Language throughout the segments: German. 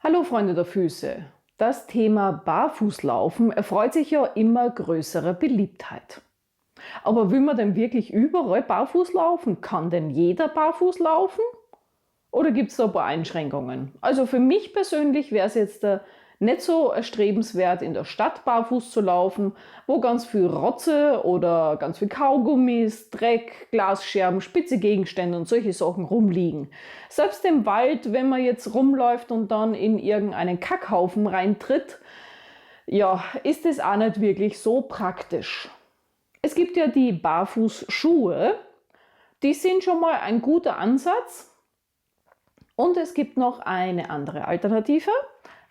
Hallo Freunde der Füße. Das Thema Barfußlaufen erfreut sich ja immer größerer Beliebtheit. Aber will man denn wirklich überall barfuß laufen? Kann denn jeder barfuß laufen? Oder gibt es da ein paar Einschränkungen? Also für mich persönlich wäre es jetzt nicht so erstrebenswert, in der Stadt barfuß zu laufen, wo ganz viel Rotze oder ganz viel Kaugummis, Dreck, Glasscherben, spitze Gegenstände und solche Sachen rumliegen. Selbst im Wald, wenn man jetzt rumläuft und dann in irgendeinen Kackhaufen reintritt, ja, ist es auch nicht wirklich so praktisch. Es gibt ja die Barfußschuhe, die sind schon mal ein guter Ansatz. Und es gibt noch eine andere Alternative,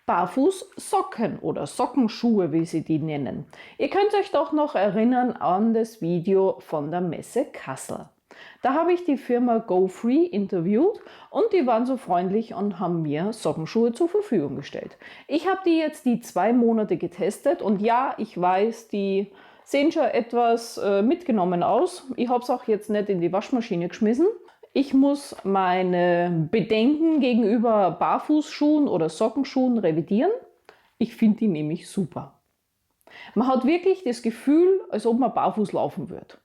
Barfußsocken oder Sockenschuhe, wie sie die nennen. Ihr könnt euch doch noch erinnern an das Video von der Messe Kassel. Da habe ich die Firma GoFree interviewt und die waren so freundlich und haben mir Sockenschuhe zur Verfügung gestellt. Ich habe die jetzt die 2 Monate getestet und ja, ich weiß, die sehen schon etwas mitgenommen aus. Ich habe es auch jetzt nicht in die Waschmaschine geschmissen. Ich muss meine Bedenken gegenüber Barfußschuhen oder Sockenschuhen revidieren. Ich finde die nämlich super. Man hat wirklich das Gefühl, als ob man barfuß laufen würde.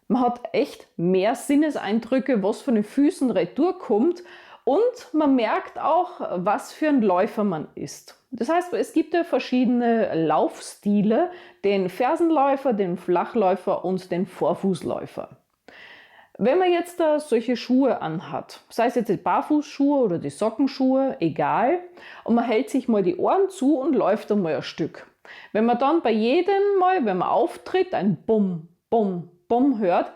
Man hat echt mehr Sinneseindrücke, was von den Füßen retour kommt und man merkt auch, was für ein Läufer man ist. Das heißt, es gibt ja verschiedene Laufstile, den Fersenläufer, den Flachläufer und den Vorfußläufer. Wenn man jetzt da solche Schuhe anhat, sei es jetzt die Barfußschuhe oder die Sockenschuhe, egal, und man hält sich mal die Ohren zu und läuft einmal ein Stück. Wenn man dann bei jedem Mal, wenn man auftritt, ein Bumm, Bumm, Bumm hört,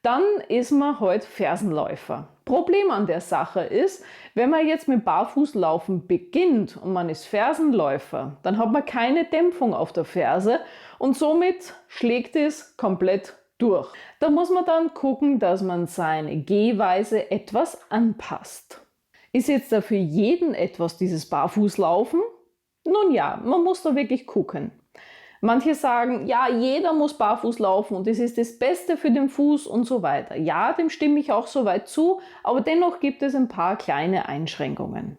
dann ist man halt Fersenläufer. Problem an der Sache ist, wenn man jetzt mit Barfußlaufen beginnt und man ist Fersenläufer, dann hat man keine Dämpfung auf der Ferse und somit schlägt es komplett durch. Da muss man dann gucken, dass man seine Gehweise etwas anpasst. Ist jetzt da für jeden etwas dieses Barfußlaufen? Nun ja, man muss da wirklich gucken. Manche sagen, ja, jeder muss barfuß laufen und das ist das Beste für den Fuß und so weiter. Ja, dem stimme ich auch soweit zu, aber dennoch gibt es ein paar kleine Einschränkungen.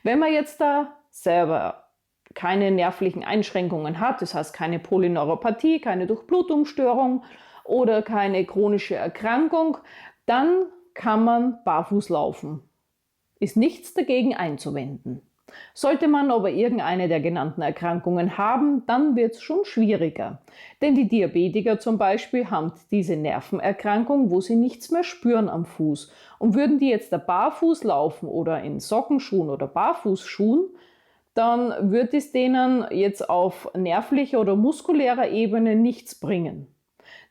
Wenn man jetzt da selber keine nervlichen Einschränkungen hat, das heißt keine Polyneuropathie, keine Durchblutungsstörung oder keine chronische Erkrankung, dann kann man barfuß laufen. Ist nichts dagegen einzuwenden. Sollte man aber irgendeine der genannten Erkrankungen haben, dann wird es schon schwieriger. Denn die Diabetiker zum Beispiel haben diese Nervenerkrankung, wo sie nichts mehr spüren am Fuß. Und würden die jetzt da barfuß laufen oder in Sockenschuhen oder Barfußschuhen, dann wird es denen jetzt auf nervlicher oder muskulärer Ebene nichts bringen.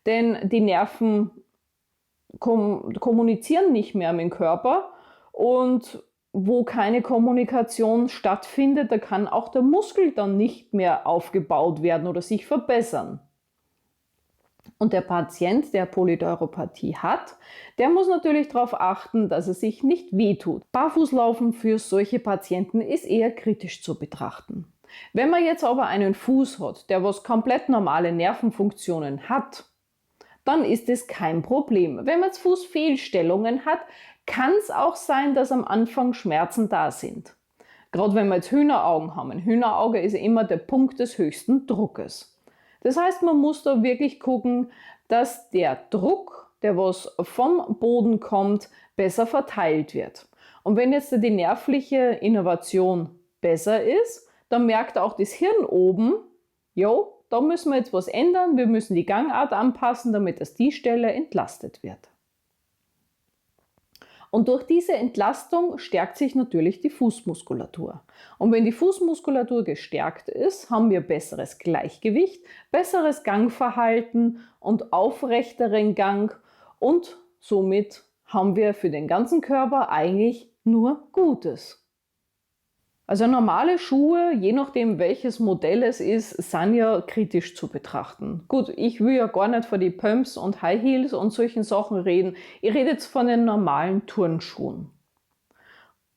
Denn die Nerven kommunizieren nicht mehr mit dem Körper und wo keine Kommunikation stattfindet, da kann auch der Muskel dann nicht mehr aufgebaut werden oder sich verbessern. Und der Patient, der Polyneuropathie hat, der muss natürlich darauf achten, dass er sich nicht wehtut. Barfußlaufen für solche Patienten ist eher kritisch zu betrachten. Wenn man jetzt aber einen Fuß hat, der was komplett normale Nervenfunktionen hat, dann ist es kein Problem. Wenn man jetzt Fußfehlstellungen hat, kann es auch sein, dass am Anfang Schmerzen da sind. Gerade wenn wir jetzt Hühneraugen haben. Ein Hühnerauge ist ja immer der Punkt des höchsten Druckes. Das heißt, man muss da wirklich gucken, dass der Druck, der was vom Boden kommt, besser verteilt wird. Und wenn jetzt die nervliche Innervation besser ist, dann merkt auch das Hirn oben, jo, da müssen wir jetzt was ändern, wir müssen die Gangart anpassen, damit es die Stelle entlastet wird. Und durch diese Entlastung stärkt sich natürlich die Fußmuskulatur. Und wenn die Fußmuskulatur gestärkt ist, haben wir besseres Gleichgewicht, besseres Gangverhalten und aufrechteren Gang und somit haben wir für den ganzen Körper eigentlich nur Gutes. Also normale Schuhe, je nachdem welches Modell es ist, sind ja kritisch zu betrachten. Gut, ich will ja gar nicht von die Pumps und High Heels und solchen Sachen reden. Ich rede jetzt von den normalen Turnschuhen.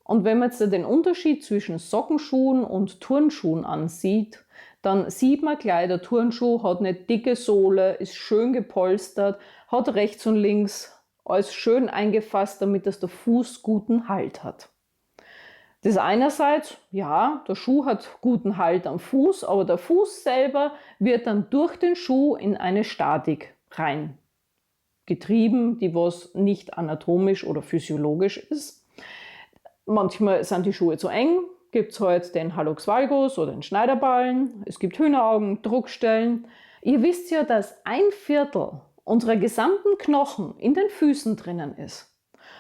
Und wenn man jetzt den Unterschied zwischen Sockenschuhen und Turnschuhen ansieht, dann sieht man gleich, der Turnschuh hat eine dicke Sohle, ist schön gepolstert, hat rechts und links alles schön eingefasst, damit das der Fuß guten Halt hat. Das einerseits, ja, der Schuh hat guten Halt am Fuß, aber der Fuß selber wird dann durch den Schuh in eine Statik rein getrieben, die was nicht anatomisch oder physiologisch ist. Manchmal sind die Schuhe zu eng, gibt es halt den Hallux valgus oder den Schneiderballen, es gibt Hühneraugen, Druckstellen. Ihr wisst ja, dass 1/4 unserer gesamten Knochen in den Füßen drinnen ist.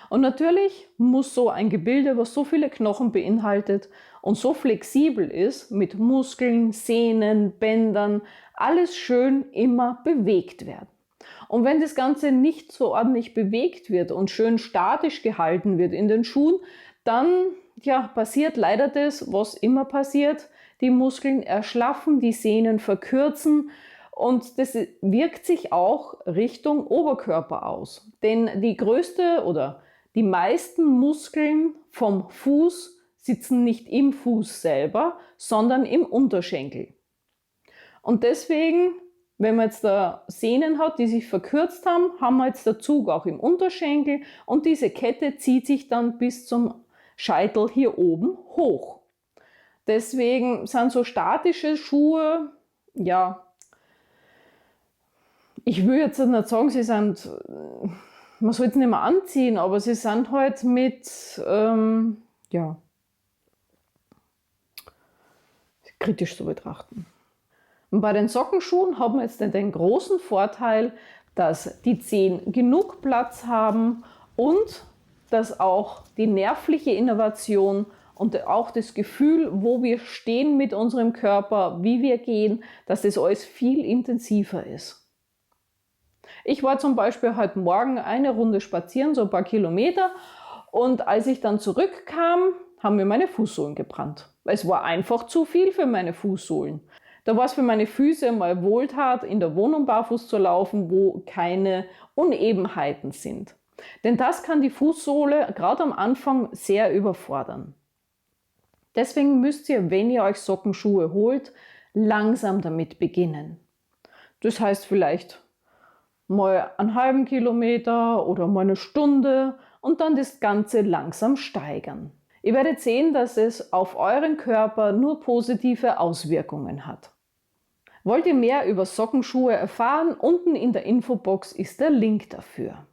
Und natürlich muss so ein Gebilde, was so viele Knochen beinhaltet und so flexibel ist, mit Muskeln, Sehnen, Bändern, alles schön immer bewegt werden. Und wenn das Ganze nicht so ordentlich bewegt wird und schön statisch gehalten wird in den Schuhen, dann passiert leider das, was immer passiert. Die Muskeln erschlaffen, die Sehnen verkürzen und das wirkt sich auch Richtung Oberkörper aus. Denn die größte oder die meisten Muskeln vom Fuß sitzen nicht im Fuß selber, sondern im Unterschenkel. Und deswegen, wenn man jetzt da Sehnen hat, die sich verkürzt haben, haben wir jetzt den Zug auch im Unterschenkel und diese Kette zieht sich dann bis zum Scheitel hier oben hoch. Deswegen sind so statische Schuhe, ich will jetzt nicht sagen, sie sind, man soll es nicht mehr anziehen, aber sie sind halt mit, kritisch zu betrachten. Und bei den Sockenschuhen haben wir jetzt den großen Vorteil, dass die Zehen genug Platz haben und dass auch die nervliche Innervation und auch das Gefühl, wo wir stehen mit unserem Körper, wie wir gehen, dass das alles viel intensiver ist. Ich war zum Beispiel heute Morgen eine Runde spazieren, so ein paar Kilometer, und als ich dann zurückkam, haben mir meine Fußsohlen gebrannt. Es war einfach zu viel für meine Fußsohlen. Da war es für meine Füße mal wohltat, in der Wohnung barfuß zu laufen, wo keine Unebenheiten sind. Denn das kann die Fußsohle gerade am Anfang sehr überfordern. Deswegen müsst ihr, wenn ihr euch Sockenschuhe holt, langsam damit beginnen. Das heißt vielleicht mal einen halben Kilometer oder mal eine Stunde und dann das Ganze langsam steigern. Ihr werdet sehen, dass es auf euren Körper nur positive Auswirkungen hat. Wollt ihr mehr über Sockenschuhe erfahren? Unten in der Infobox ist der Link dafür.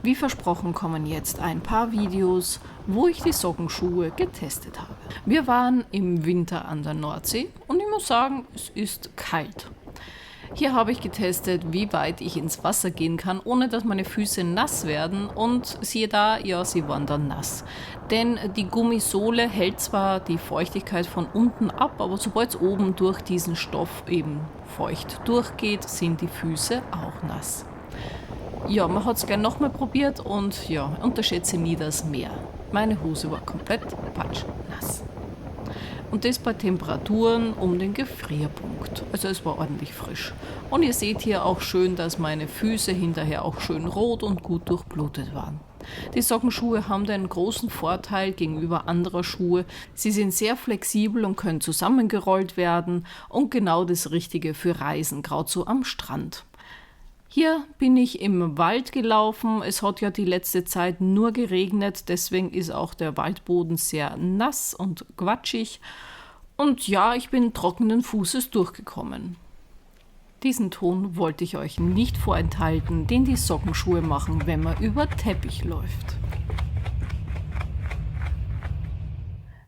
Wie versprochen kommen jetzt ein paar Videos, wo ich die Sockenschuhe getestet habe. Wir waren im Winter an der Nordsee und ich muss sagen, es ist kalt. Hier habe ich getestet, wie weit ich ins Wasser gehen kann, ohne dass meine Füße nass werden, und siehe da, ja, sie waren dann nass. Denn die Gummisohle hält zwar die Feuchtigkeit von unten ab, aber sobald es oben durch diesen Stoff eben feucht durchgeht, sind die Füße auch nass. Ja, man hat es gleich nochmal probiert und ja, unterschätze nie das Meer. Meine Hose war komplett patschnass. Und das bei Temperaturen um den Gefrierpunkt. Also es war ordentlich frisch. Und ihr seht hier auch schön, dass meine Füße hinterher auch schön rot und gut durchblutet waren. Die Sockenschuhe haben einen großen Vorteil gegenüber anderen Schuhe. Sie sind sehr flexibel und können zusammengerollt werden und genau das Richtige für Reisen, gerade so am Strand. Hier bin ich im Wald gelaufen. Es hat ja die letzte Zeit nur geregnet, deswegen ist auch der Waldboden sehr nass und quatschig. Und ja, ich bin trockenen Fußes durchgekommen. Diesen Ton wollte ich euch nicht vorenthalten, den die Sockenschuhe machen, wenn man über Teppich läuft.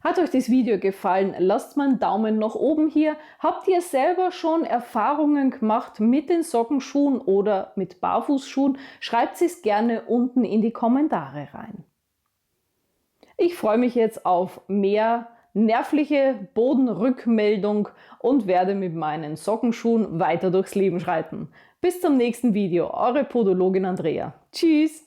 Hat euch das Video gefallen? Lasst mal einen Daumen nach oben hier. Habt ihr selber schon Erfahrungen gemacht mit den Sockenschuhen oder mit Barfußschuhen? Schreibt es gerne unten in die Kommentare rein. Ich freue mich jetzt auf mehr nervliche Bodenrückmeldung und werde mit meinen Sockenschuhen weiter durchs Leben schreiten. Bis zum nächsten Video, eure Podologin Andrea. Tschüss!